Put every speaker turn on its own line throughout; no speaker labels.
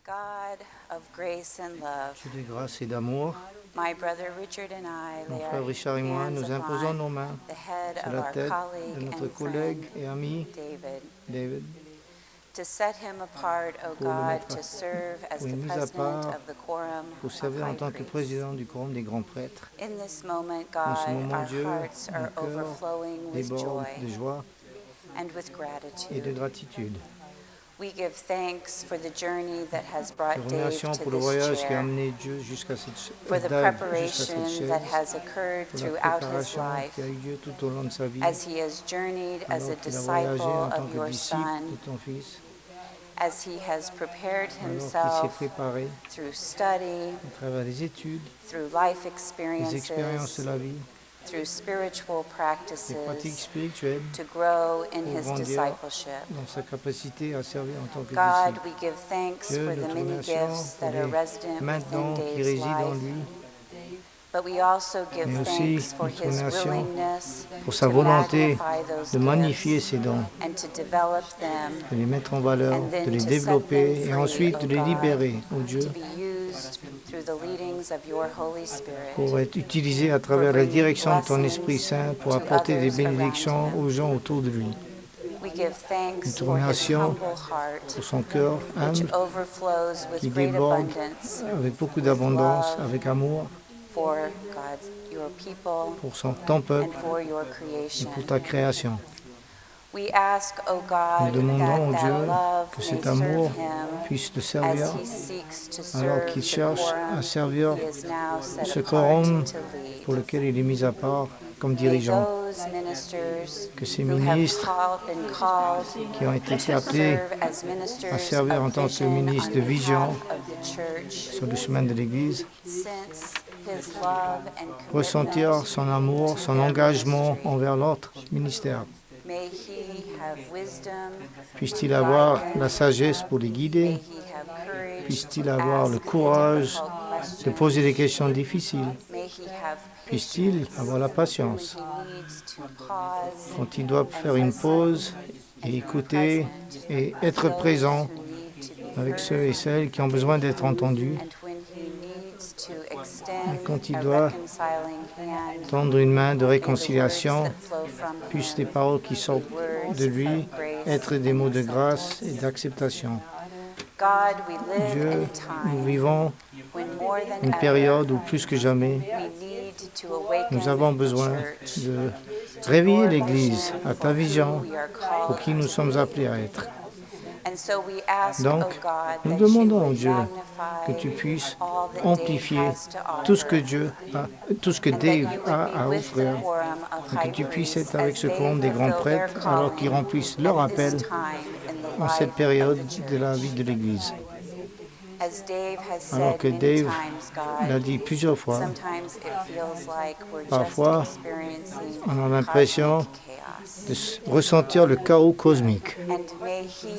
God of grace and love,
Dieu de grâce et d'amour,
my brother Richard and I
mon
lay
frère
our
Richard et moi,
hands
nous imposons nos
upon
mains
the head
sur
of
la
our
tête de
colleague
notre
and
collègue
friend,
et ami
David,
David
to set him apart, O
pour le
God,
mettre
to serve as
pour
the
une mise à
president
part
of the quorum
pour
of
servir en
high
tant que
priests.
président du quorum des grands prêtres.
In this moment,
En ce
God,
moment,
our
Dieu,
hearts are
mon cœur
overflowing with
déborde
joy
de joie
and with
et de
gratitude.
gratitude.
We give thanks for the journey that has
Nous
brought Dave
remercions
to
pour le
this
voyage qui a
chair,
amené Dieu jusqu'à cette
for the
Dave jusqu'à
preparation
cette
that
chaise,
has occurred
pour la
throughout his
préparation
life
qui a eu lieu tout au long de sa vie,
as he has journeyed as a
alors qu'il a voyagé
disciple
en tant
of
que
your
disciple
Son,
de ton Fils,
as he has prepared
alors qu'il s'est
himself
préparé
through study,
à travers les études,
through life
les expériences
experiences,
de la vie,
through spiritual
les pratiques
practices
spirituelles
to grow in
pour
his
grandir
discipleship.
dans sa capacité à servir en tant que
God,
disciple.
we give thanks
Dieu,
for
nous
the
te
many
remercions
gifts
pour
that are
les
resident
maintenant
within
qui
Dave's
résident en
life,
lui,
but we also give
mais aussi
thanks for
nous te
his
remercions
willingness
pour sa
to
volonté
magnify those
de magnifier
gifts
ses dons,
and to develop them,
de les mettre en valeur,
and then
de les
to set
développer
them
et
free,
ensuite
O
de les
God,
libérer, ô Dieu,
to be used through the leadings of your Holy Spirit,
pour être utilisé à travers la direction de ton Esprit Saint pour apporter des bénédictions aux gens autour de lui.
We give
Nous
thanks
te
for his
remercions
humble heart,
pour son cœur
which
humble
overflows
qui
with great
déborde
abundance
avec beaucoup
with
d'abondance,
love
avec amour
for God, your people,
pour ton
and
peuple
for your
et
creation.
pour ta création.
We ask, O
Nous
God,
demandons, ô
that
Dieu,
that love
que
may
cet
serve
amour
him
puisse le
as
servir
he seeks to
alors
serve
qu'il
the
cherche
quorum
à servir
he is now set
ce
apart
quorum
to lead.
pour lequel il est mis à part comme
May
dirigeant.
those ministers
Que ces
who have
ministres
been called
qui ont été
to
appelés
serve as ministers
à servir en
of
tant que
vision
ministres
on
de vision
behalf of the church,
sur le chemin de l'Église,
sense his love and
ressentir
commitment
son amour,
to
son
their
engagement
ministry.
envers l'autre ministère.
May he have wisdom
Puisse-t-il
to
avoir
guide
la
them.
sagesse pour les
May
guider?
he have courage
Puisse-t-il
to
avoir le
ask
courage
difficult
de
questions.
poser des questions difficiles?
May he have
Puisse-t-il
patience
avoir la patience
when he needs to pause
quand il doit faire une pause et écouter et être
those
présent
who need to be
avec
heard,
ceux et celles qui ont besoin d'être entendus,
and when he needs to extend
quand il
a
doit
reconciling hand,
tendre une main de
may the words
réconciliation,
that flow from
puissent les
him
paroles qui
be
sortent
words
de lui
of grace
être des
and
mots de grâce
acceptance.
et d'acceptation.
God, we live
Dieu,
in a
nous
time
vivons
when more than
une
ever
période où plus que jamais,
we need to awaken
nous avons
the
besoin
church
de
to
réveiller
your
l'Église
vision
à
for
ta
who
vision
we are
pour
called
qui nous
to
sommes
be.
appelés à être.
And so we ask,
Donc,
O God,
nous
that you
demandons,
would
Dieu,
magnify
que tu puisses
all that
amplifier
Dave has to
tout ce que
offer,
tout ce que
and that
Dave
you
a
would be
à
with the
offrir,
quorum of
et
high
que tu puisses
priests
être avec
as
ce
they
quorum des grands
fulfill their
prêtres alors qu'ils
calling
remplissent leur
at this
appel
time in the
en
life
cette
of
période
the
de la
church.
vie de l'Église.
As Dave has
Alors
said
que
many
Dave
times,
l'a
God,
dit plusieurs fois,
sometimes it feels like we're
parfois
just experiencing
on a l'impression
cosmic chaos.
de ressentir le chaos cosmique.
And may he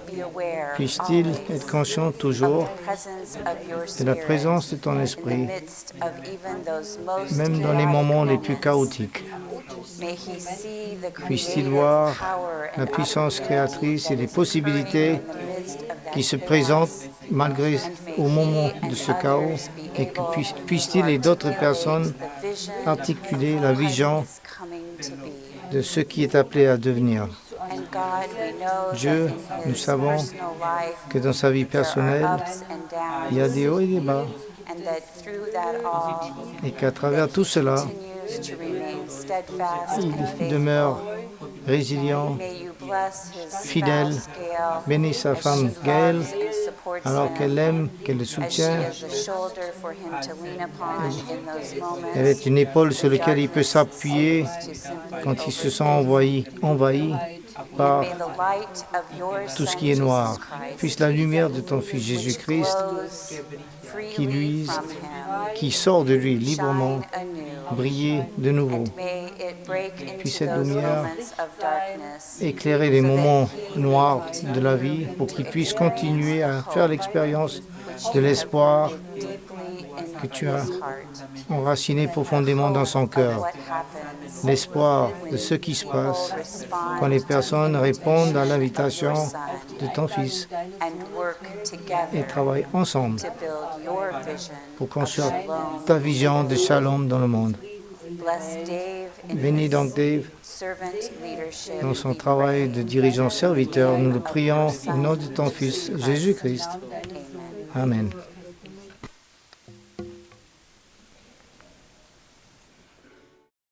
be aware
Puisse-t-il
always
être conscient
of
toujours
the presence of your
de la
Spirit
présence de ton
in the
esprit,
midst of even those most
même dans les
chaotic
moments les plus
moments.
chaotiques.
May he see the
Puisse-t-il
creative
voir
power
la
and
puissance
opportunity
créatrice et
that
les
is
possibilités
occurring in the midst of that
qui se
chaos.
présentent malgré
And may
au moment
he
de
and
ce chaos,
others be
et que
able
puissent-ils
to
et d'autres
articulate
personnes
the vision
articuler
of
la
what
vision
is coming to be.
de ce qui est appelé à devenir.
And God, we know
Dieu,
that in
nous
his
savons
personal life,
que dans sa vie
there are
personnelle,
ups and downs,
il y a des hauts et des bas,
and that through that all,
et qu'à travers
that
tout
he
cela,
continues to remain steadfast and
il
faithful.
demeure résilient,
May you bless his
fidèle.
spouse, Gail,
Bénis sa
as
femme
she
Gaëlle,
loves and supports
alors
him,
qu'elle l'aime, qu'elle le
as she
soutient.
is a shoulder for him to lean upon in those moments.
Elle est une épaule sur
when
laquelle il peut
darkness
s'appuyer
seems to simply
quand il se sent
overtake.
envahi
And
par
may the light of your
tout ce
Son,
qui est noir.
Jesus Christ,
Puisse la lumière de ton Fils
which
Jésus-Christ,
glows
qui
freely
luise,
from him,
qui sort de lui librement,
shine anew,
briller de nouveau,
and may it break
Puis
into
cette
those
lumière
moments of darkness,
éclairer les
so that
moments
he
noirs
may
de la vie pour qu'il puisse continuer à faire l'expérience
which
de
you have
l'espoir
rooted deeply in
que tu as
his heart.
enraciné profondément dans son
Of
cœur.
what happens
L'espoir de ce qui se passe
people respond
quand les
to
personnes
the
répondent à
invitation
l'invitation
of your Son.
de ton Fils.
and work
et
together
travaillent ensemble
to build your vision
pour
of
construire
shalom.
ta vision de shalom dans le monde.
Bless Dave in
Bénis
his
donc Dave
servant leadership.
dans son
We
travail
pray
de dirigeant
in the
serviteur.
name
Nous le
of
prions
your
au nom
Son,
de ton Fils,
Jesus Christ.
Jésus-Christ.
Amen.
Amen.